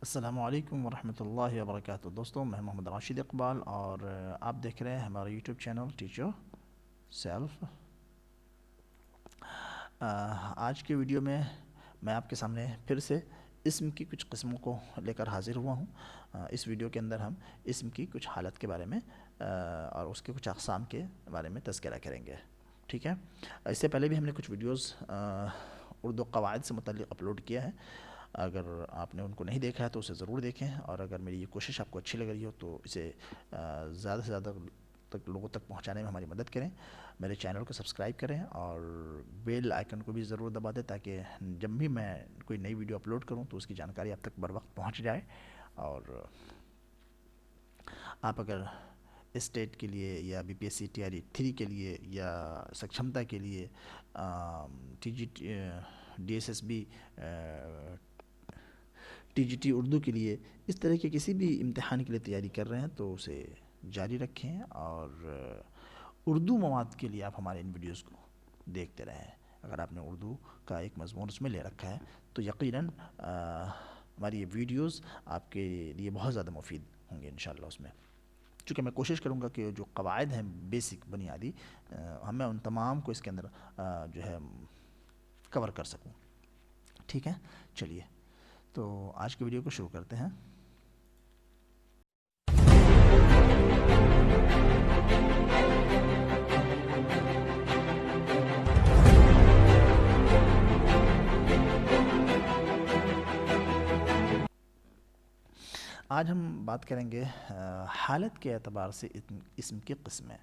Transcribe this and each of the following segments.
السلام علیکم ورحمۃ اللہ وبرکاتہ دوستوں، میں محمد راشد اقبال اور آپ دیکھ رہے ہیں ہمارا یوٹیوب چینل ٹیچر سیلف۔ آج کے ویڈیو میں آپ کے سامنے پھر سے اسم کی کچھ قسموں کو لے کر حاضر ہوا ہوں۔ اس ویڈیو کے اندر ہم اسم کی کچھ حالت کے بارے میں اور اس کے کچھ اقسام کے بارے میں تذکرہ کریں گے، ٹھیک ہے۔ اس سے پہلے بھی ہم نے کچھ ویڈیوز اردو قواعد سے متعلق اپلوڈ کیا ہے، اگر آپ نے ان کو نہیں دیکھا ہے تو اسے ضرور دیکھیں، اور اگر میری یہ کوشش آپ کو اچھی لگ رہی ہو تو اسے زیادہ سے زیادہ لوگوں تک پہنچانے میں ہماری مدد کریں۔ میرے چینل کو سبسکرائب کریں اور بیل آئیکن کو بھی ضرور دبا دیں تاکہ جب بھی میں کوئی نئی ویڈیو اپلوڈ کروں تو اس کی جانکاری آپ تک بر وقت پہنچ جائے۔ اور آپ اگر اسٹیٹ کے لیے یا B P S C TRE 3 کے لیے یا سکشمتا کے لیے TGT DSSB TGT اردو کے لیے اس طرح کے کسی بھی امتحان کے لیے تیاری کر رہے ہیں تو اسے جاری رکھیں، اور اردو مواد کے لیے آپ ہمارے ان ویڈیوز کو دیکھتے رہیں۔ اگر آپ نے اردو کا ایک مضمون اس میں لے رکھا ہے تو یقیناً ہماری یہ ویڈیوز آپ کے لیے بہت زیادہ مفید ہوں گے انشاءاللہ اس میں، چونکہ میں کوشش کروں گا کہ جو قواعد ہیں بیسک بنیادی میں ان تمام کو اس کے اندر جو ہے کور کر سکوں، ٹھیک ہے۔ چلیے تو آج کی ویڈیو کو شروع کرتے ہیں۔ آج ہم بات کریں گے حالت کے اعتبار سے اسم کی قسمیں۔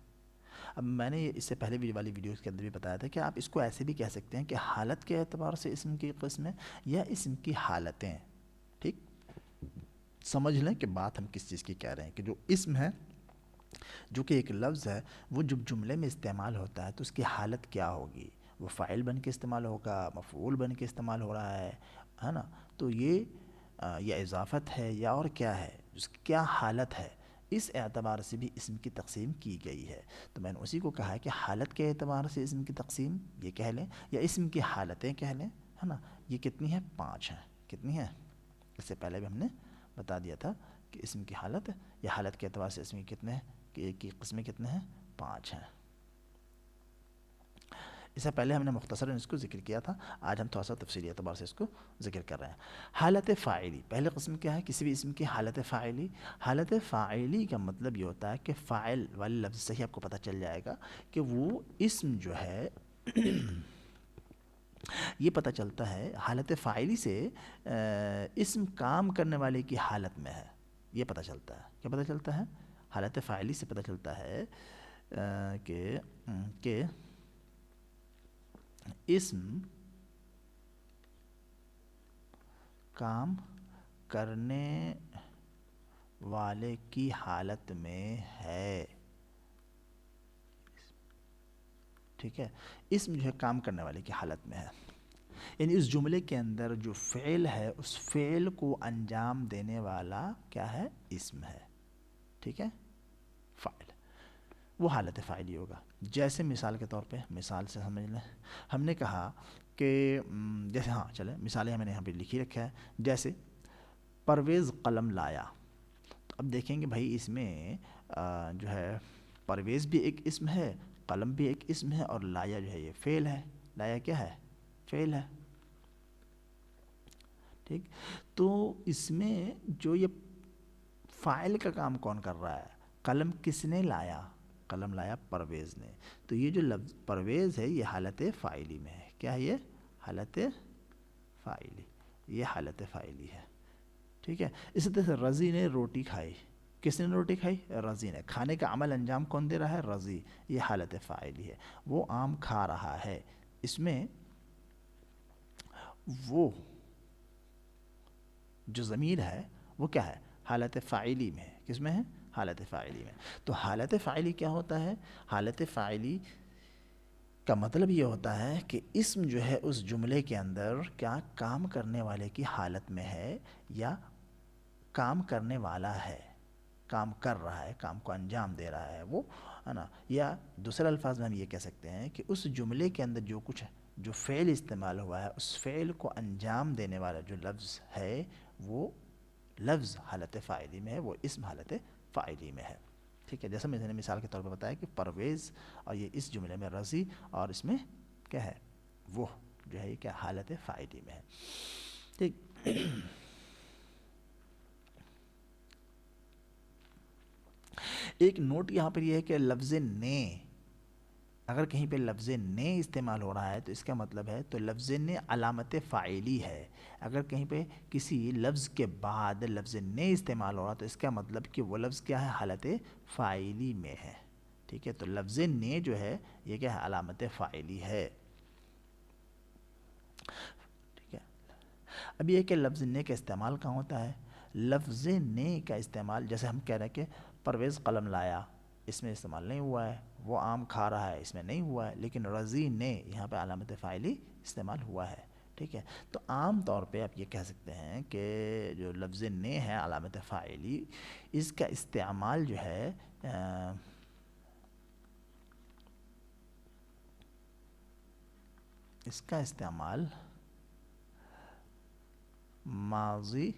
اب میں نے اس سے پہلے والی ویڈیوز کے اندر بھی بتایا تھا کہ آپ اس کو ایسے بھی کہہ سکتے ہیں کہ حالت کے اعتبار سے اسم کی قسمیں یا اسم کی حالتیں، ٹھیک۔ سمجھ لیں کہ بات ہم کس چیز کی کہہ رہے ہیں، کہ جو اسم ہے، جو کہ ایک لفظ ہے، وہ جب جملے میں استعمال ہوتا ہے تو اس کی حالت کیا ہوگی؟ وہ فاعل بن کے استعمال ہوگا، مفعول بن کے استعمال ہو رہا ہے نا؟ تو یہ یا اضافت ہے یا اور کیا ہے، اس کی کیا حالت ہے، اس اعتبار سے بھی اسم کی تقسیم کی گئی ہے۔ تو میں نے اسی کو کہا ہے کہ حالت کے اعتبار سے اسم کی تقسیم یہ کہہ لیں یا اسم کی حالتیں کہہ لیں، ہے نا؟ یہ کتنی ہیں؟ 5 ہیں۔ کتنی ہیں؟ اس سے پہلے بھی ہم نے بتا دیا تھا کہ اسم کی حالت یا حالت کے اعتبار سے اسم کی کتنے کی قسمیں کتنے ہیں؟ 5 ہیں۔ اس سے پہلے ہم نے مختصراً اس کو ذکر کیا تھا، آج ہم تھوڑا سا تفصیلی اعتبار سے اس کو ذکر کر رہے ہیں۔ حالت فاعلی، پہلے قسم کیا ہے؟ کسی بھی اسم کی حالت فاعلی۔ حالت فاعلی کا مطلب یہ ہوتا ہے کہ فاعل والے لفظ سے ہی آپ کو پتہ چل جائے گا کہ وہ اسم جو ہے یہ پتہ چلتا ہے حالت فاعلی سے اسم کام کرنے والے کی حالت میں ہے، یہ پتہ چلتا ہے۔ کیا پتہ چلتا ہے؟ حالت فاعلی سے پتہ چلتا ہے کہ اسم کام کرنے والے کی حالت میں ہے، ٹھیک ہے۔ اسم جو ہے کام کرنے والے کی حالت میں ہے، یعنی اس جملے کے اندر جو فعل ہے اس فعل کو انجام دینے والا کیا ہے؟ اسم ہے، ٹھیک ہے، فاعل، وہ حالت فاعلی ہوگا۔ جیسے مثال کے طور پہ، مثال سے سمجھ لیں، ہم نے کہا کہ جیسے چلیں مثالیں میں نے یہاں پہ لکھی رکھا ہے، جیسے پرویز قلم لایا۔ تو اب دیکھیں گے بھائی اس میں جو ہے پرویز بھی ایک اسم ہے، قلم بھی ایک اسم ہے، اور لایا جو ہے یہ فعل ہے۔ لایا کیا ہے؟ فعل ہے، ٹھیک۔ تو اس میں جو یہ فاعل کا کام کون کر رہا ہے؟ قلم کس نے لایا؟ قلم لایا پرویز نے۔ تو یہ جو لفظ پرویز ہے یہ حالت فاعلی میں ہے۔ کیا ہے یہ؟ حالت فاعلی، یہ حالت فاعلی ہے، ٹھیک ہے۔ اسی طرح سے رضی نے روٹی کھائی۔ کس نے روٹی کھائی؟ رضی نے۔ کھانے کا عمل انجام کون دے رہا ہے؟ رضی، یہ حالت فاعلی ہے، وہ آم کھا رہا ہے۔ اس میں وہ جو ضمیر ہے وہ کیا ہے؟ حالت فاعلی میں ہے۔ کس میں ہے؟ حالت فاعلی میں۔ تو حالت فاعلی کیا ہوتا ہے؟ حالت فاعلی کا مطلب یہ ہوتا ہے کہ اسم جو ہے اس جملے کے اندر کیا کام کرنے والے کی حالت میں ہے، یا کام کرنے والا ہے، کام کر رہا ہے، کام کو انجام دے رہا ہے وہ، ہے نا؟ یا دوسرے الفاظ میں ہم یہ کہہ سکتے ہیں کہ اس جملے کے اندر جو کچھ جو فعل استعمال ہوا ہے اس فعل کو انجام دینے والا جو لفظ ہے وہ لفظ حالت فاعلی میں ہے، وہ اسم حالت فاعلی میں ہے. ٹھیک ہے، جیسا میں نے مثال کے طور پہ بتایا کہ پرویز، اور یہ اس جملے میں رضی، اور اس میں کیا ہے وہ جو ہے یہ کیا حالت فاعلی میں ہے. ٹھیک. ایک نوٹ یہاں پر یہ ہے کہ لفظ نے، اگر کہیں پہ لفظ نے استعمال ہو رہا ہے تو اس کا مطلب ہے تو لفظ نے علامت فاعلی ہے. اگر کہیں پہ کسی لفظ کے بعد لفظ نے استعمال ہو رہا ہے تو اس کا مطلب کہ وہ لفظ کیا ہے حالت فاعلی میں ہے. ٹھیک ہے، تو لفظ نے جو ہے یہ کیا ہے علامت فاعلی ہے. ٹھیک ہے. اب یہ کہ لفظ نے کا استعمال کہاں ہوتا ہے؟ لفظ نے کا استعمال جیسے ہم کہہ رہے ہیں کہ پرویز قلم لایا، اس میں استعمال نہیں ہوا ہے. وہ آم کھا رہا ہے، اس میں نہیں ہوا ہے. لیکن رضی نے یہاں پہ علامت فاعلی استعمال ہوا ہے. ٹھیک ہے، تو عام طور پہ آپ یہ کہہ سکتے ہیں کہ جو لفظ نے ہے علامت فاعلی، اس کا استعمال جو ہے اس کا استعمال ماضی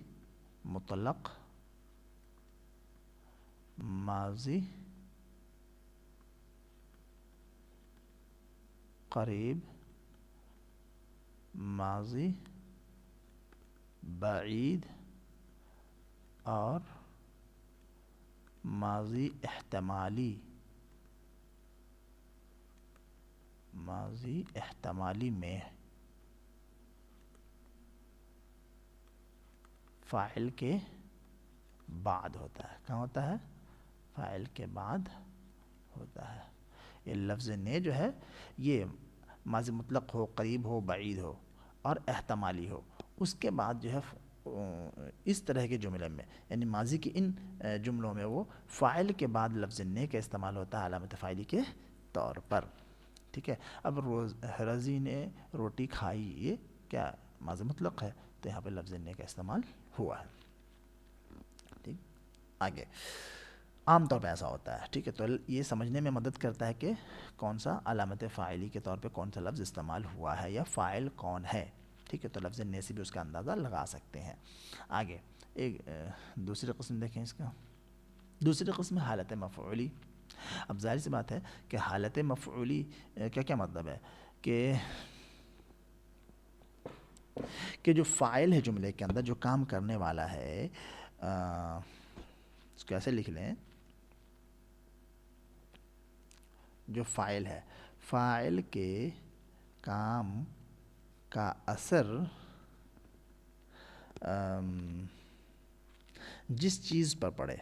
مطلق، ماضی قریب، ماضی بعید اور ماضی احتمالی، ماضی احتمالی میں فاعل کے بعد ہوتا ہے. کہاں ہوتا ہے؟ فاعل کے بعد ہوتا ہے. یہ لفظ نے جو ہے یہ ماضی مطلق ہو، قریب ہو، بعید ہو اور احتمالی ہو، اس کے بعد جو ہے اس طرح کے جملے میں یعنی ماضی کی ان جملوں میں وہ فاعل کے بعد لفظ نے کا استعمال ہوتا ہے علامت فاعلی کے طور پر. ٹھیک ہے. اب رضی نے روٹی کھائی، یہ کیا ماضی مطلق ہے، تو یہاں پہ لفظ نے کا استعمال ہوا ہے. ٹھیک. آگے عام طور پہ ایسا ہوتا ہے. ٹھیک ہے، تو یہ سمجھنے میں مدد کرتا ہے کہ کون سا علامت فاعلی کے طور پہ کون سا لفظ استعمال ہوا ہے یا فاعل کون ہے. ٹھیک ہے، تو لفظ نے سے بھی اس کا اندازہ لگا سکتے ہیں. آگے ایک دوسری قسم دیکھیں اس کا. دوسری قسم ہے حالت مفعولی. اب ظاہر سی بات ہے کہ حالت مفعولی کا کیا مطلب ہے کہ جو فاعل ہے جملے کے اندر، جو کام کرنے والا ہے، اس کو ایسے لکھ لیں، جو فاعل ہے، فاعل کے کام کا اثر جس چیز پر پڑے،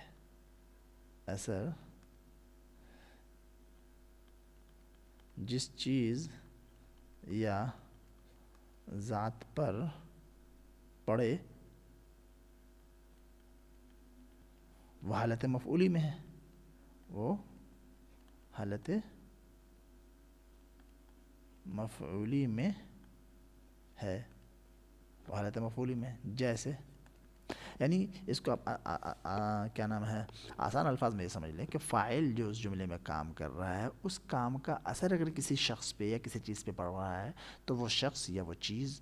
اثر جس چیز یا ذات پر پڑے وہ حالت مفعولی میں ہے. وہ حالت مفعولی میں ہے، وہ حالت مفعولی میں. جیسے یعنی اس کو کیا نام ہے، آسان الفاظ میں یہ سمجھ لیں کہ فاعل جو اس جملے میں کام کر رہا ہے، اس کام کا اثر اگر کسی شخص پہ یا کسی چیز پہ پڑ رہا ہے تو وہ شخص یا وہ چیز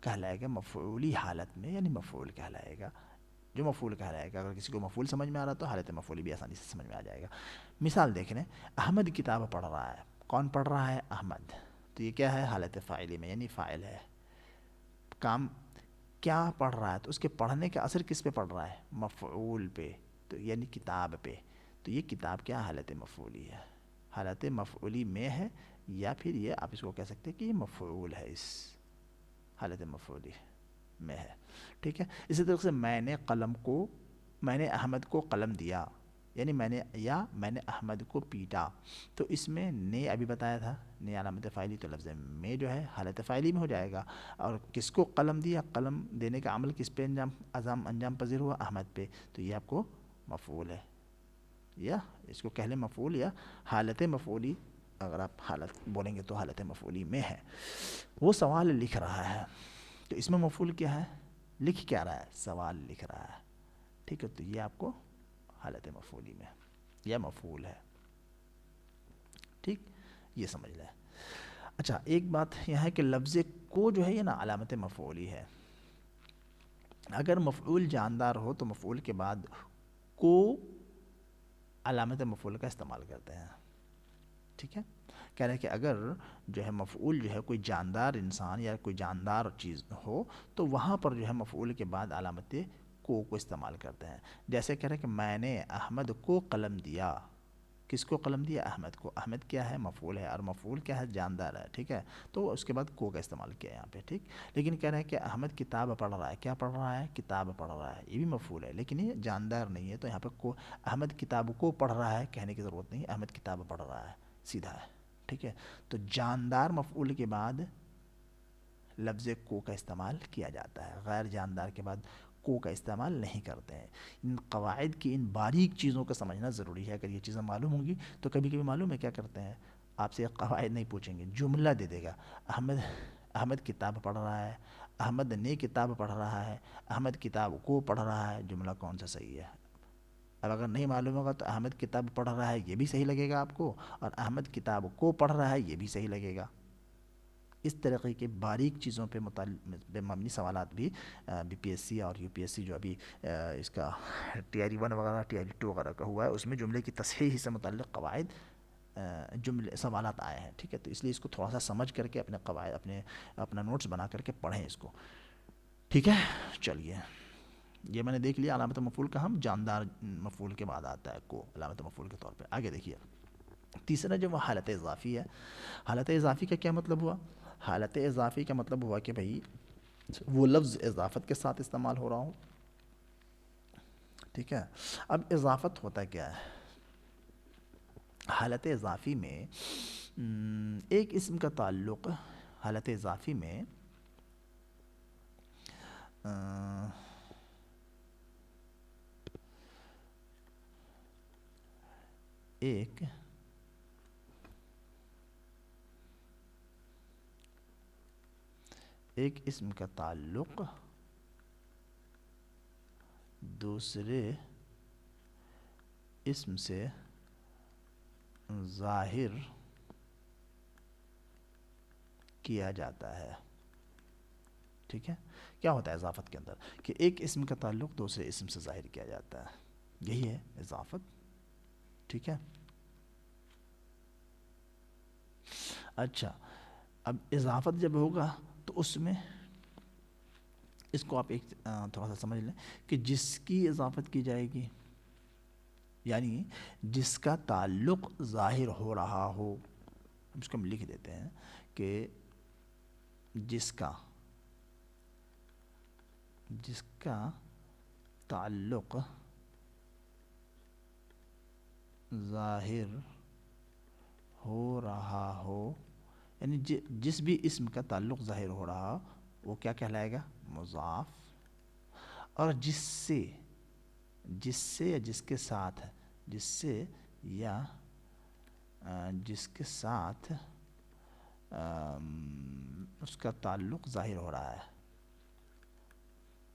کہلائے گا مفعولی حالت میں، یعنی مفعول کہلائے گا. جو مفعول کہلائے گا، اگر کسی کو مفعول سمجھ میں آ رہا تو حالت مفعولی بھی آسانی سے سمجھ میں آ جائے گا. مثال دیکھ لیں، احمد کتاب پڑھ رہا ہے. کون پڑھ رہا ہے؟ احمد. تو یہ کیا ہے حالت فاعلی میں، یعنی فاعل ہے. کام کیا پڑھ رہا ہے، تو اس کے پڑھنے کا اثر کس پہ پڑ رہا ہے؟ مفعول پہ، تو یعنی کتاب پہ. تو یہ کتاب کیا حالت مفعولی ہے، حالت مفعولی میں ہے، یا پھر یہ آپ اس کو کہہ سکتے ہیں کہ یہ مفعول ہے، اس حالت مفعولی میں ہے. ٹھیک ہے. اسی طرح سے میں نے احمد کو قلم دیا، یعنی میں نے احمد کو پیٹا. تو اس میں نے ابھی بتایا تھا، نے علامت فاعلی، تو لفظ میں جو ہے حالت فاعلی میں ہو جائے گا. اور کس کو قلم دیا، قلم دینے کا عمل کس پہ انجام پذیر ہوا؟ احمد پہ. تو یہ آپ کو مفعول ہے، یا اس کو کہہ لیں مفعول یا حالت مفعولی. اگر آپ حالت بولیں گے تو حالت مفعولی میں ہے. وہ سوال لکھ رہا ہے، تو اس میں مفعول کیا ہے؟ لکھ کیا رہا ہے؟ سوال لکھ رہا ہے. ٹھیک ہے، تو یہ آپ کو حالت مفعولی میں یا مفعول ہے. ٹھیک، یہ سمجھ لیں. اچھا، ایک بات یہ ہے کہ لفظ کو جو ہے یہ نا علامت مفعولی ہے. اگر مفعول جاندار ہو تو مفعول کے بعد کو علامت مفعول کا استعمال کرتے ہیں. ٹھیک ہے، کہہ رہے ہیں کہ اگر جو ہے مفعول جو ہے کوئی جاندار انسان یا کوئی جاندار چیز ہو تو وہاں پر جو ہے مفعول کے بعد علامت کو استعمال کرتے ہیں. جیسے کہہ رہے ہیں کہ میں نے احمد کو قلم دیا. کس کو قلم دیا؟ احمد کو. احمد کیا ہے؟ مفعول ہے، اور مفعول کیا ہے؟ جاندار ہے. ٹھیک ہے، تو اس کے بعد کو کا استعمال کیا یہاں پہ. ٹھیک، لیکن کہہ رہے ہیں کہ احمد کتاب پڑھ رہا ہے. کیا پڑھ رہا ہے؟ کتاب پڑھ رہا ہے. یہ بھی مفعول ہے لیکن یہ جاندار نہیں ہے، تو یہاں پہ کو احمد کتاب کو پڑھ رہا ہے کہنے کی ضرورت نہیں. احمد کتاب پڑھ رہا ہے سیدھا ہے. ٹھیک ہے، تو جاندار مفعول کے بعد لفظ کو کا استعمال کیا جاتا ہے، غیر جاندار کے بعد کو کا استعمال نہیں کرتے ہیں. ان قواعد کی ان باریک چیزوں کو سمجھنا ضروری ہے. اگر یہ چیزیں معلوم ہوں گی تو کبھی کبھی معلوم ہے کیا کرتے ہیں، آپ سے قواعد نہیں پوچھیں گے، جملہ دے دے گا. احمد کتاب پڑھ رہا ہے، احمد نے کتاب پڑھ رہا ہے، احمد کتاب کو پڑھ رہا ہے. جملہ کون سا صحیح ہے؟ اب اگر نہیں معلوم ہوگا تو احمد کتاب پڑھ رہا ہے یہ بھی صحیح لگے گا آپ کو، اور احمد کتاب کو پڑھ رہا ہے یہ بھی صحیح لگے گا. اس طریقے کے باریک چیزوں پہ مبنی سوالات بھی بی پی ایس سی اور یو پی ایس سی جو ابھی اس کا ٹی آر ای 1 وغیرہ ٹی آر ای 2 وغیرہ کا ہوا ہے، اس میں جملے کی تصحیح سے متعلق قواعد جملے سوالات آئے ہیں. ٹھیک ہے، تو اس لیے اس کو تھوڑا سا سمجھ کر کے اپنے قواعد اپنا نوٹس بنا کر کے پڑھیں اس کو. ٹھیک ہے، چلیے یہ میں نے دیکھ لیا. علامت مفعول کا ہم جاندار مفعول کے بعد آتا ہے کو علامت مفعول کے طور پہ. آگے دیکھیے تیسرا جو وہ حالت اضافی ہے. حالت اضافی کا کیا مطلب ہوا؟ حالت اضافی کا مطلب ہوا کہ بھئی وہ لفظ اضافت کے ساتھ استعمال ہو رہا ہوں. ٹھیک ہے، اب اضافت ہوتا کیا ہے؟ حالت اضافی میں ایک اسم کا تعلق، حالت اضافی میں ایک اسم کا تعلق دوسرے اسم سے ظاہر کیا جاتا ہے. ٹھیک ہے، کیا ہوتا ہے اضافت کے اندر؟ کہ ایک اسم کا تعلق دوسرے اسم سے ظاہر کیا جاتا ہے، یہی ہے اضافت. ٹھیک ہے، اچھا اب اضافت جب ہوگا تو اس میں اس کو آپ ایک تھوڑا سا سمجھ لیں کہ جس کی اضافت کی جائے گی، یعنی جس کا تعلق ظاہر ہو رہا ہو. اس کو ہم لکھ دیتے ہیں کہ جس کا تعلق ظاہر ہو رہا ہو، یعنی جس بھی اسم کا تعلق ظاہر ہو رہا ہو وہ کیا کہلائے گا؟ مضاف. اور جس سے یا جس کے ساتھ اس کا تعلق ظاہر ہو رہا ہے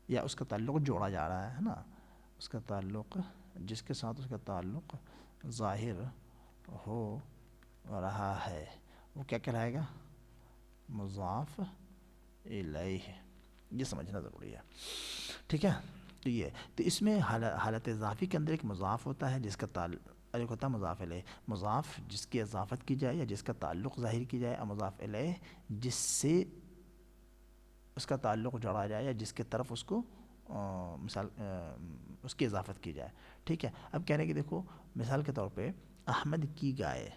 یا اس کا تعلق جوڑا جا رہا ہے نا، اس کا تعلق جس کے ساتھ اس کا تعلق ظاہر ہو رہا ہے وہ کیا کہلائے گا؟ مضاف الیہ. یہ سمجھنا ضروری ہے. ٹھیک ہے، تو یہ تو اس میں حالت اضافی کے اندر ایک مضاف ہوتا ہے جس کا تعلق ایک ہوتا ہے مضاف الیہ. مضاف جس کی اضافت کی جائے یا جس کا تعلق ظاہر کی جائے، اور مضاف الیہ جس سے اس کا تعلق جوڑا جائے یا جس کے طرف اس کو مثال اس کی اضافت کی جائے. ٹھیک ہے، اب کہہ رہے کہ دیکھو مثال کے طور پہ احمد کی گائے،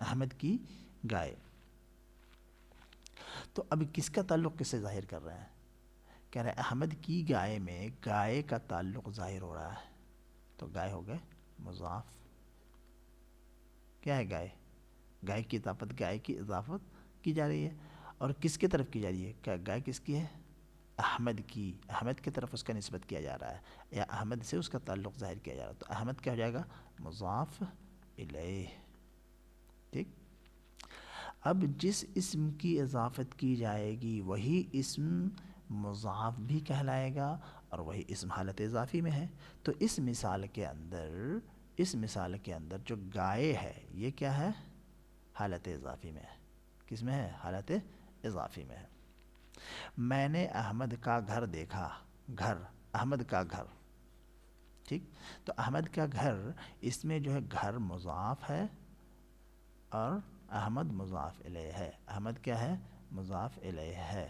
احمد کی گائے، تو اب کس کا تعلق کس سے ظاہر کر رہے ہیں؟ کہہ رہے ہیں احمد کی گائے میں گائے کا تعلق ظاہر ہو رہا ہے، تو گائے ہو گئے مضاف. کیا ہے گائے؟ گائے کی اضافت کی جا رہی ہے، اور کس کی طرف کی جا رہی ہے؟ کیا گائے کس کی ہے؟ احمد کی. احمد کی طرف اس کا نسبت کیا جا رہا ہے یا احمد سے اس کا تعلق ظاہر کیا جا رہا ہے، تو احمد کیا ہو جائے گا؟ مضاف الیہ. ٹھیک، اب جس اسم کی اضافت کی جائے گی وہی اسم مضاف بھی کہلائے گا اور وہی اسم حالت اضافی میں ہے. تو اس مثال کے اندر جو گائے ہے یہ کیا ہے؟ حالت اضافی میں ہے. کس میں ہے؟ حالت اضافی میں ہے. میں نے احمد کا گھر دیکھا، گھر، احمد کا گھر، ٹھیک. تو احمد کا گھر، اس میں جو ہے گھر مضاف ہے اور احمد مضاف الیہ ہے. احمد کیا ہے؟ مضاف الیہ ہے،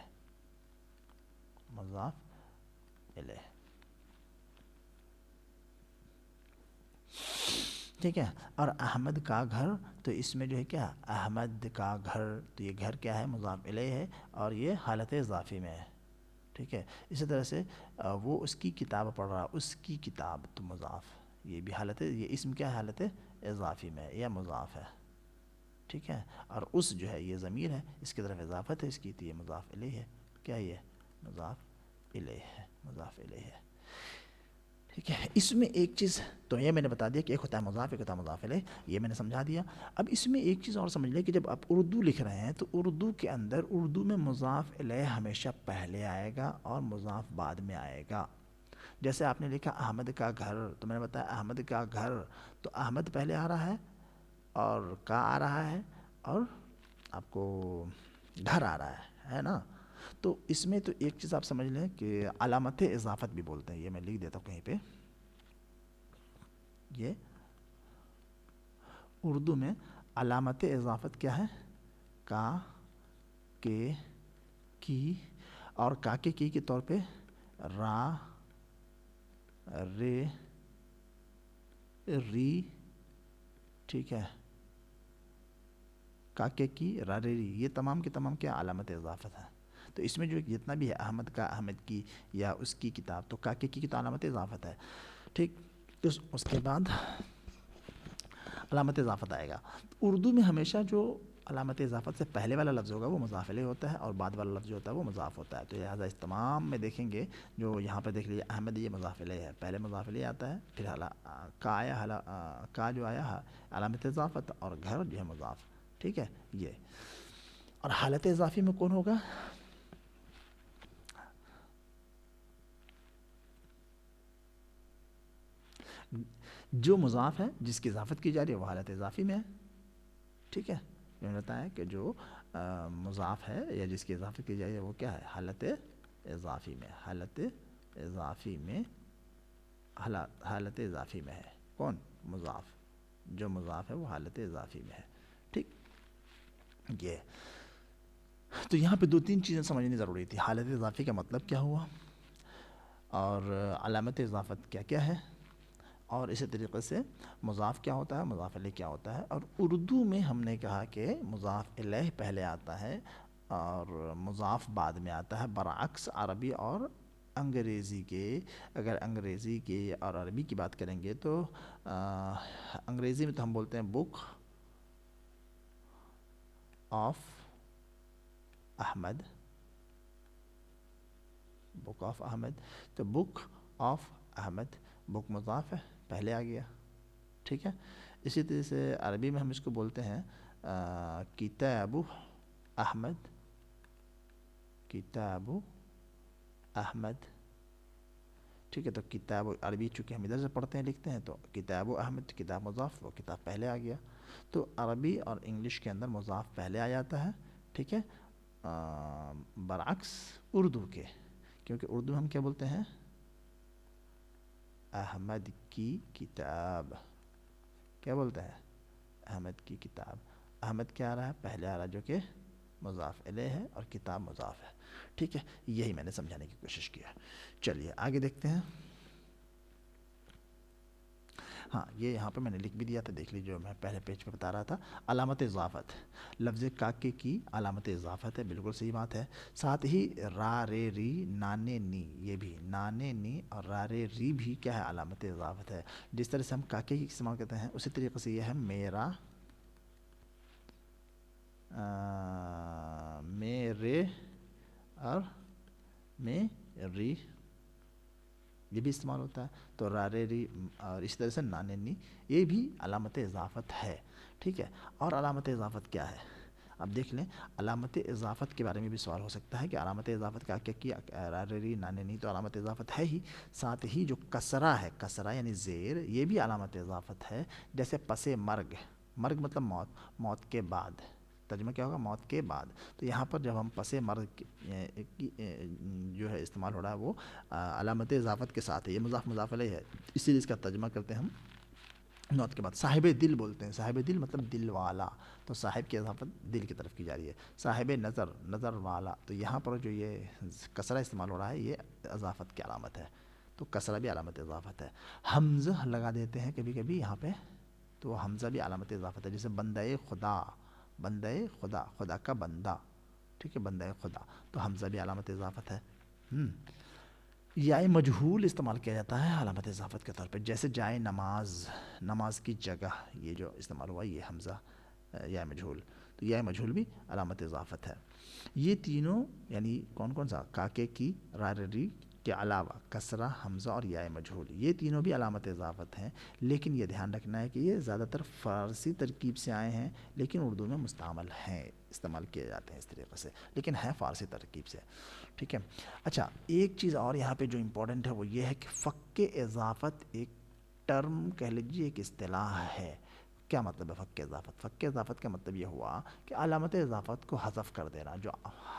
مضاف الیہ. ٹھیک ہے. اور احمد کا گھر، تو اس میں جو ہے کیا، احمد کا گھر، تو یہ گھر کیا ہے؟ مضاف الیہ ہے اور یہ حالت اضافی میں ہے. ٹھیک ہے. اسی طرح سے وہ اس کی کتاب پڑھ رہا، اس کی کتاب، تو مضاف، یہ بھی حالت، یہ اسم کیا ہے؟ حالت اضافی میں ہے یا مضاف ہے. ٹھیک ہے. اور اس جو ہے یہ ضمیر ہے، اس کی طرف اضافت ہے اس کی، تو یہ مضاف الیہ ہے. کیا یہ مضاف الیہ ہے، مضاف الیہ ہے. ٹھیک ہے. اس میں ایک چیز تو یہ میں نے بتا دیا کہ ایک ہوتا ہے مضاف، ایک ہوتا ہے مضاف الیہ، یہ میں نے سمجھا دیا. اب اس میں ایک چیز اور سمجھ لیں کہ جب آپ اردو لکھ رہے ہیں تو اردو کے اندر، اردو میں مضاف الیہ ہمیشہ پہلے آئے گا اور مضاف بعد میں آئے گا. جیسے آپ نے لکھا احمد کا گھر، تو میں نے بتایا احمد کا گھر، تو احمد پہلے آ رہا ہے اور کا آ رہا ہے اور آپ کو گھر آ رہا ہے نا. تو اس میں تو ایک چیز آپ سمجھ لیں کہ علامت اضافت بھی بولتے ہیں، یہ میں لکھ دیتا ہوں کہیں پہ. یہ اردو میں علامت اضافت کیا ہے؟ کا، کے، کی، اور کا کے کی کے طور پہ را، رے، ری. ٹھیک ہے. کا کے کی، را رے ری، یہ تمام کے تمام کیا علامت اضافت ہے. تو اس میں جو جتنا بھی ہے احمد کا، احمد کی یا اس کی کتاب، تو کا کے کی تو علامت اضافت ہے. ٹھیک. اس کے بعد علامت اضافت آئے گا. اردو میں ہمیشہ جو علامت اضافت سے پہلے والا لفظ ہوگا وہ مضاف الیہ ہوتا ہے اور بعد والا لفظ جو ہوتا ہے وہ مضاف ہوتا ہے. تو لہٰذا اس تمام میں دیکھیں گے، جو یہاں پہ دیکھ لیجیے احمد، یہ مضاف الیہ ہے، پہلے مضاف الیہ آتا ہے، پھر کا آیا، کا جو آیا علامت اضافت، اور گھر جو ہے مضاف. ٹھیک ہے. یہ اور حالت اضافی میں کون ہوگا؟ جو مضاف ہے جس کی اضافت کی جا رہی ہے وہ حالت اضافی میں ہے. ٹھیک ہے. میں نے بتایا کہ جو مضاف ہے یا جس کی اضافت کی جا رہی ہے وہ کیا ہے؟ حالت اضافی میں، حالت اضافی میں، حالت اضافی میں ہے. کون؟ مضاف. جو مضاف ہے وہ حالت اضافی میں ہے. ٹھیک. یہ تو یہاں پہ دو تین چیزیں سمجھنی ضروری تھی. حالت اضافی کا مطلب کیا ہوا، اور علامت اضافت کیا کیا ہے، اور اسی طریقے سے مضاف کیا ہوتا ہے، مضاف الیہ کیا ہوتا ہے. اور اردو میں ہم نے کہا کہ مضاف الیہ پہلے آتا ہے اور مضاف بعد میں آتا ہے، برعکس عربی اور انگریزی کے. اگر انگریزی کے اور عربی کی بات کریں گے تو انگریزی میں تو ہم بولتے ہیں book of Ahmad, book of Ahmad. تو بک آف احمد، بک مضاف ہے، پہلے آ گیا. ٹھیک ہے. اسی طرح سے عربی میں ہم اس کو بولتے ہیں کتاب احمد، کتاب احمد. ٹھیک ہے. تو کتاب عربی چونکہ ہم ادھر سے پڑھتے ہیں لکھتے ہیں، تو کتاب احمد، کتاب مضاف، وہ کتاب پہلے آ گیا. تو عربی اور انگلش کے اندر مضاف پہلے آ جاتا ہے. ٹھیک ہے. برعکس اردو کے، کیونکہ اردو ہم کیا بولتے ہیں؟ احمد کی کتاب. کیا بولتے ہیں؟ احمد کی کتاب. احمد کیا آ رہا ہے؟ پہلے آ رہا ہے، جو کہ مضاف الیہ ہے، اور کتاب مضاف ہے. ٹھیک ہے. یہی میں نے سمجھانے کی کوشش کیا. چلیے آگے دیکھتے ہیں. ہاں، یہ یہاں پہ میں نے لکھ بھی دیا تھا، دیکھ لیجیے، جو میں پہلے پیج پہ بتا رہا تھا. علامت اضافت، لفظ کاکے کی علامت اضافت ہے، بالکل صحیح بات ہے. ساتھ ہی را رے ری نانے نی، یہ بھی نانے نی اور را رے ری بھی کیا ہے؟ علامت اضافت ہے. جس طرح سے ہم کاکے کی استعمال کرتے ہیں اسی طریقے سے یہ ہے میرا، میرے، اور میری، یہ بھی استعمال ہوتا ہے. تو را رے ری، اور اس طرح سے نانے نی، یہ بھی علامت اضافت ہے. ٹھیک ہے. اور علامت اضافت کیا ہے؟ اب دیکھ لیں. علامت اضافت کے بارے میں بھی سوال ہو سکتا ہے کہ علامت اضافت کا کیا کیا، را رے ری نانے نی تو علامت اضافت ہے ہی. ساتھ ہی جو کسرہ ہے، کسرہ یعنی زیر، یہ بھی علامت اضافت ہے. جیسے پس مرگ، مرگ مطلب موت، موت کے بعد. ترجمہ کیا ہوگا؟ موت کے بعد. تو یہاں پر جب ہم پس مرگ جو ہے استعمال ہو رہا ہے وہ علامت اضافت کے ساتھ ہے، یہ مضاف مضاف الیہ ہے، اسی لیے اس کا ترجمہ کرتے ہیں ہم موت کے بعد. صاحب دل بولتے ہیں، صاحب دل مطلب دل والا، تو صاحب کی اضافت دل کی طرف کی جا رہی ہے. صاحب نظر، نظر والا، تو یہاں پر جو یہ کسرہ استعمال ہو رہا ہے یہ اضافت کی علامت ہے، تو کسرہ بھی علامت اضافت ہے. حمزہ لگا دیتے ہیں کبھی کبھی یہاں پہ، تو حمزہ بھی علامت اضافت ہے. جیسے بندہ خدا، بندہ خدا، خدا کا بندہ، ٹھیک ہے، بندہ خدا، تو حمزہ بھی علامت اضافت ہے. یا مجہول استعمال کیا جاتا ہے علامت اضافت کے طور پہ، جیسے جائے نماز، نماز کی جگہ، یہ جو استعمال ہوا یہ حمزہ یا مجہول، تو یا مجہول بھی علامت اضافت ہے. یہ تینوں یعنی کون کون سا؟ کاکے کی، رارری کے علاوہ کسرہ، حمزہ اور یا مجہول، یہ تینوں بھی علامت اضافت ہیں. لیکن یہ دھیان رکھنا ہے کہ یہ زیادہ تر فارسی ترکیب سے آئے ہیں، لیکن اردو میں مستعمل ہیں، استعمال کیے جاتے ہیں اس طریقے سے، لیکن ہے فارسی ترکیب سے، ٹھیک ہے. اچھا، ایک چیز اور یہاں پہ جو امپورٹنٹ ہے وہ یہ ہے کہ فک اضافت ایک ٹرم کہہ لیجیے، ایک اصطلاح ہے. کیا مطلب ہے فک اضافت؟ فک اضافت کا مطلب یہ ہوا کہ علامت اضافت کو حذف کر دینا، جو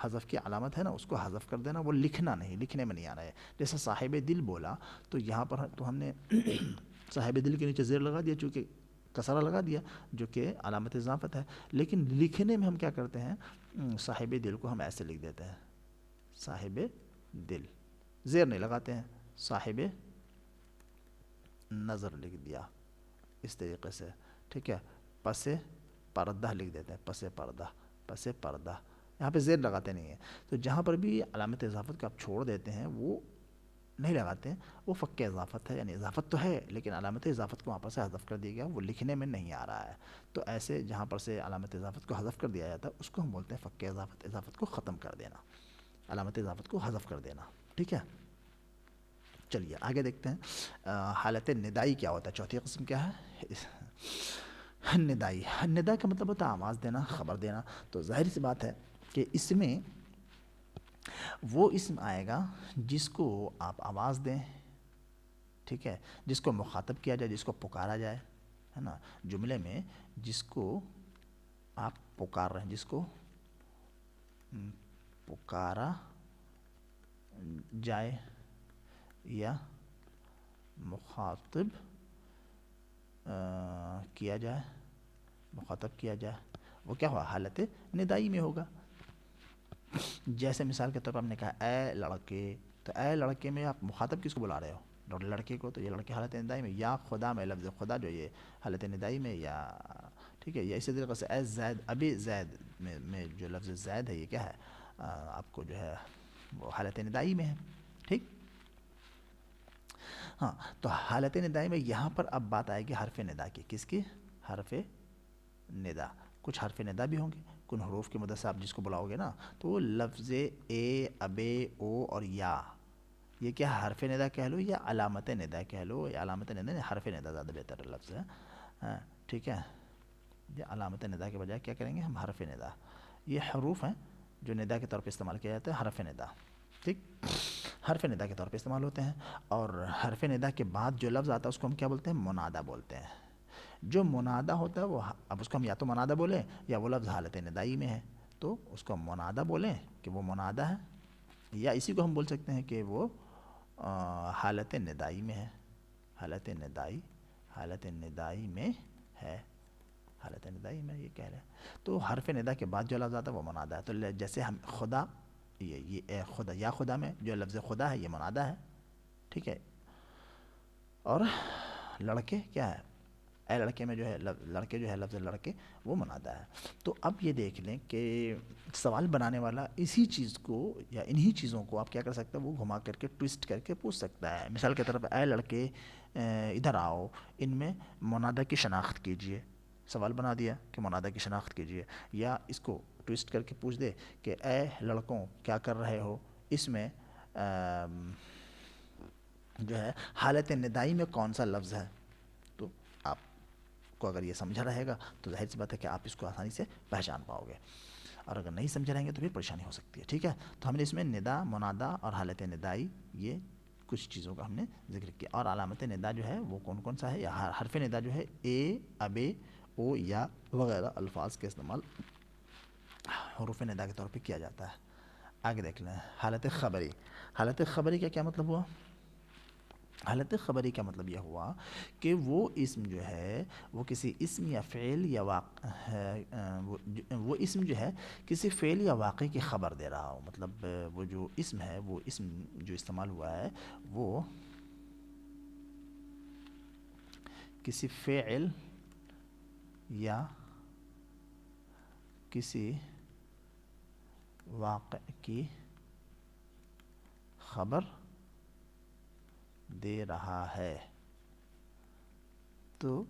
حذف کی علامت ہے نا اس کو حذف کر دینا، وہ لکھنا نہیں، لکھنے میں نہیں آ رہا ہے. جیسے صاحب دل بولا تو یہاں پر تو ہم نے صاحب دل کے نیچے زیر لگا دیا، چونکہ کسرہ لگا دیا جو کہ علامت اضافت ہے. لیکن لکھنے میں ہم کیا کرتے ہیں؟ صاحب دل کو ہم ایسے لکھ دیتے ہیں، صاحب دل، زیر نہیں لگاتے ہیں، صاحب نظر لکھ دیا اس طریقے سے، ٹھیک ہے. پس پردہ لکھ دیتے ہیں، پس پردہ، پس پردہ، یہاں پہ زیر لگاتے نہیں ہیں. تو جہاں پر بھی علامت اضافت کو آپ چھوڑ دیتے ہیں وہ نہیں لگاتے ہیں، وہ فک اضافت ہے، یعنی اضافت تو ہے لیکن علامت اضافت کو وہاں پر سے حذف کر دیا گیا، وہ لکھنے میں نہیں آ رہا ہے. تو ایسے جہاں پر سے علامت اضافت کو حذف کر دیا جاتا ہے اس کو ہم بولتے ہیں فک اضافت، اضافت کو ختم کر دینا، علامت اضافت کو حذف کر دینا، ٹھیک ہے. چلیے آگے دیکھتے ہیں حالت ندائی کیا ہوتا ہے. چوتھی قسم کیا ہے؟ ندائی. ندا کا مطلب ہوتا ہے آواز دینا، خبر دینا. تو ظاہر سی بات ہے کہ اس میں وہ اسم آئے گا جس کو آپ آواز دیں، ٹھیک ہے، جس کو مخاطب کیا جائے، جس کو پکارا جائے، ہے نا. جملے میں جس کو آپ پکار رہے ہیں، جس کو پکارا جائے یا مخاطب کیا جائے، مخاطب کیا جائے، وہ کیا ہوا؟ حالت ندائی میں ہوگا. جیسے مثال کے طور پر ہم نے کہا اے لڑکے، تو اے لڑکے میں آپ مخاطب کس کو بلا رہے ہو؟ لڑکے کو، تو یہ لڑکے حالت ندائی میں. یا خدا میں، لفظ خدا جو یہ حالت ندائی میں، یا ٹھیک ہے. یا اسی طریقے سے اے زید، ابھی زید میں جو لفظ زید ہے یہ کیا ہے؟ آپ کو جو ہے وہ حالت ندائی میں ہے، ٹھیک. ہاں، تو حالت ندائی میں یہاں پر اب بات آئے گی حرف ندا کی. کس کی؟ حرف ندا. کچھ حرف ندا بھی ہوں گے، کن حروف کی مدد سے آپ جس کو بلاؤ گے نا، تو وہ لفظ اے، ابے، او اور یا، یہ کیا حرف ندا کہہ لو یا علامت ندا کہہ لو. یا علامت ندا نہیں، حرف ندا زیادہ بہتر لفظ ہے، ٹھیک ہے. یہ علامت ندا کے بجائے کیا کریں گے ہم؟ حرف ندا. یہ حروف ہیں جو ندا کے طور پہ استعمال کیا جاتا ہے، حرف ندا، ٹھیک، حرف ندا کے طور پہ استعمال ہوتے ہیں. اور حرف ندا کے بعد جو لفظ آتا ہے اس کو ہم کیا بولتے ہیں؟ منادا بولتے ہیں. جو منادا ہوتا ہے وہ، اب اس کو ہم یا تو منادا بولیں یا وہ لفظ حالت ندائی میں ہے تو اس کو منادا بولیں کہ وہ منادا ہے، یا اسی کو ہم بول سکتے ہیں کہ وہ حالت ندائی میں ہے. حالت ندائی، حالت ندائی میں ہے، حالت ندائی میں یہ کہہ رہے ہیں. تو حرف ندا کے بعد جو لفظ آتا ہے وہ منادا ہے. تو جیسے ہم خدا، یہ خدا، یا خدا میں جو لفظ خدا ہے یہ منادا ہے، ٹھیک ہے. اور لڑکے کیا ہے؟ اے لڑکے میں جو ہے لڑکے جو ہے لفظ لڑکے وہ منادا ہے. تو اب یہ دیکھ لیں کہ سوال بنانے والا اسی چیز کو یا انہی چیزوں کو آپ کیا کر سکتے ہیں؟ وہ گھما کر کے ٹویسٹ کر کے پوچھ سکتا ہے. مثال کے طور پر اے لڑکے ادھر آؤ، ان میں منادا کی شناخت کیجئے. سوال بنا دیا کہ منادا کی شناخت کیجئے. یا اس کو ٹویسٹ کر کے پوچھ دے کہ اے لڑکوں کیا کر رہے ہو، اس میں جو ہے حالت ندائی میں کون سا لفظ ہے. تو آپ کو اگر یہ سمجھا رہے گا تو ظاہر سی بات ہے کہ آپ اس کو آسانی سے پہچان پاؤ گے، اور اگر نہیں سمجھے رہیں گے تو پھر پریشانی ہو سکتی ہے، ٹھیک ہے. تو ہم نے اس میں ندا، منادا اور حالت ندائی یہ کچھ چیزوں کا ہم نے ذکر کیا. اور علامت ندا جو ہے وہ کون کون سا ہے؟ یا حرف ندا جو ہے اے، ابے، او، یا وغیرہ الفاظ کے استعمال حروف ندا کے طور پہ کیا جاتا ہے. آگے دیکھ لیں حالت خبری. حالت خبری کا کیا مطلب ہوا؟ حالت خبری کا مطلب یہ ہوا کہ وہ اسم جو ہے وہ کسی اسم یا فعل یا وہ اسم جو ہے کسی فعل یا واقعے کی خبر دے رہا ہو. مطلب وہ جو اسم ہے، وہ اسم جو استعمال ہوا ہے وہ کسی فعل یا کسی واقع کی خبر دے رہا ہے. تو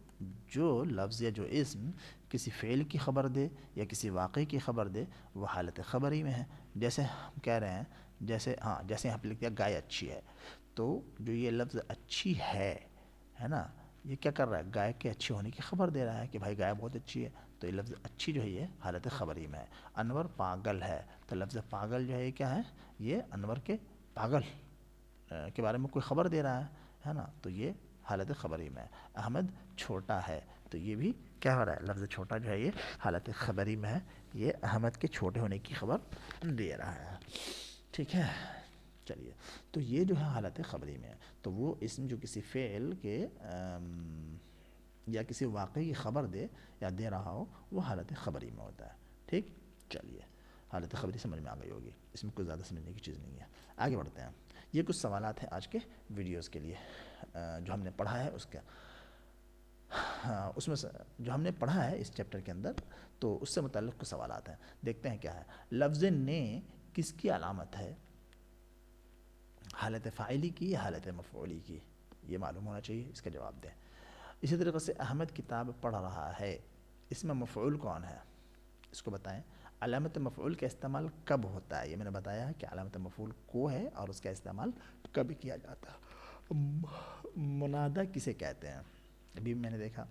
جو لفظ یا جو اسم کسی فعل کی خبر دے یا کسی واقعے کی خبر دے وہ حالت خبری میں ہے. جیسے ہم کہہ رہے ہیں، جیسے یہاں پہ لکھ دیا گائے اچھی ہے. تو جو یہ لفظ اچھی ہے نا، یہ کیا کر رہا ہے؟ گائے کے اچھے ہونے کی خبر دے رہا ہے کہ بھائی گائے بہت اچھی ہے. تو یہ لفظ اچھی جو ہے یہ حالت خبری میں ہے. انور پاگل ہے، تو لفظ پاگل جو ہے یہ کیا ہے؟ یہ انور کے پاگل کے بارے میں کوئی خبر دے رہا ہے نا. تو یہ حالت خبری میں ہے. احمد چھوٹا ہے، تو یہ بھی کیا ہو رہا ہے؟ لفظ چھوٹا جو ہے یہ حالت خبری میں ہے. یہ احمد کے چھوٹے ہونے کی خبر دے رہا ہے. ٹھیک ہے، چلیے. تو یہ جو ہے حالت خبری میں ہے. تو وہ اسم جو کسی فعل کے یا کسی واقعے کی خبر دے یا دے رہا ہو وہ حالت خبری میں ہوتا ہے. ٹھیک، چلیے. حالت خبری سمجھ میں آ گئی ہوگی، اس میں کوئی زیادہ سمجھنے کی چیز نہیں ہے. آگے بڑھتے ہیں. یہ کچھ سوالات ہیں آج کے ویڈیوز کے لیے جو ہم نے پڑھا ہے اس میں جو ہم نے پڑھا ہے اس چیپٹر کے اندر، تو اس سے متعلق کچھ سوالات ہیں. دیکھتے ہیں کیا ہے. لفظ نے کس کی علامت ہے؟ حالت فاعلی کی یا حالت مفعولی کی؟ یہ معلوم ہونا چاہیے، اس کا جواب دیں. اسی طریقے سے احمد کتاب پڑھ رہا ہے، اس میں مفعول کون ہے؟ اس کو بتائیں. علامت مفعول کا استعمال کب ہوتا ہے؟ یہ میں نے بتایا ہے کہ علامت مفعول کو ہے اور اس کا استعمال کب کیا جاتا ہے. منادہ کسے کہتے ہیں؟ ابھی میں نے دیکھا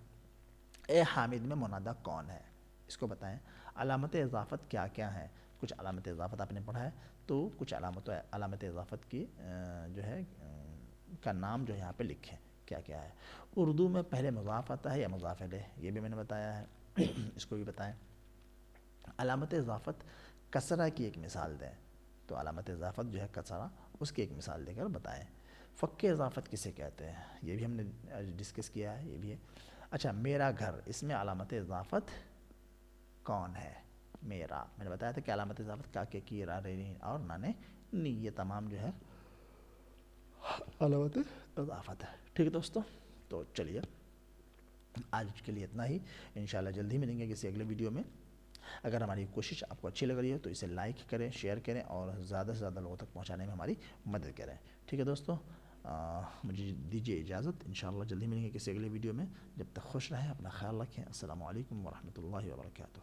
اے حامد میں منادہ کون ہے؟ اس کو بتائیں. علامت اضافت کیا کیا ہیں؟ کچھ علامت اضافت آپ نے پڑھا ہے، تو کچھ علامت اضافت کی جو ہے کا نام جو یہاں پہ لکھیں کیا کیا ہے. اردو میں پہلے مضاف آتا ہے یا مضاف الیہ؟ یہ بھی میں نے بتایا ہے، اس کو بھی بتائیں. علامت اضافت کسرہ کی ایک مثال دیں. تو علامت اضافت جو ہے کسرہ، اس کی ایک مثال دے کر بتائیں. فک اضافت کسے کہتے ہیں؟ یہ بھی ہم نے ڈسکس کیا ہے، یہ بھی ہے. اچھا، میرا گھر، اس میں علامت اضافت کون ہے؟ میرا، میں نے بتایا تھا کہ علامت اضافت کا کے کی را رے اور نانے نی، یہ تمام جو ہے علامت اضافت ہے. ٹھیک ہے دوستو، تو چلیے آج کے لیے اتنا ہی. انشاءاللہ جلدی ملیں گے کسی اگلے ویڈیو میں. اگر ہماری کوشش آپ کو اچھی لگ رہی ہے تو اسے لائک کریں، شیئر کریں اور زیادہ سے زیادہ لوگوں تک پہنچانے میں ہماری مدد کریں. ٹھیک ہے دوستو، مجھے دیجیے اجازت. انشاءاللہ جلدی ملیں گے کسی اگلے ویڈیو میں. جب تک خوش رہیں، اپنا خیال رکھیں. السلام علیکم ورحمۃ اللہ وبرکاتہ.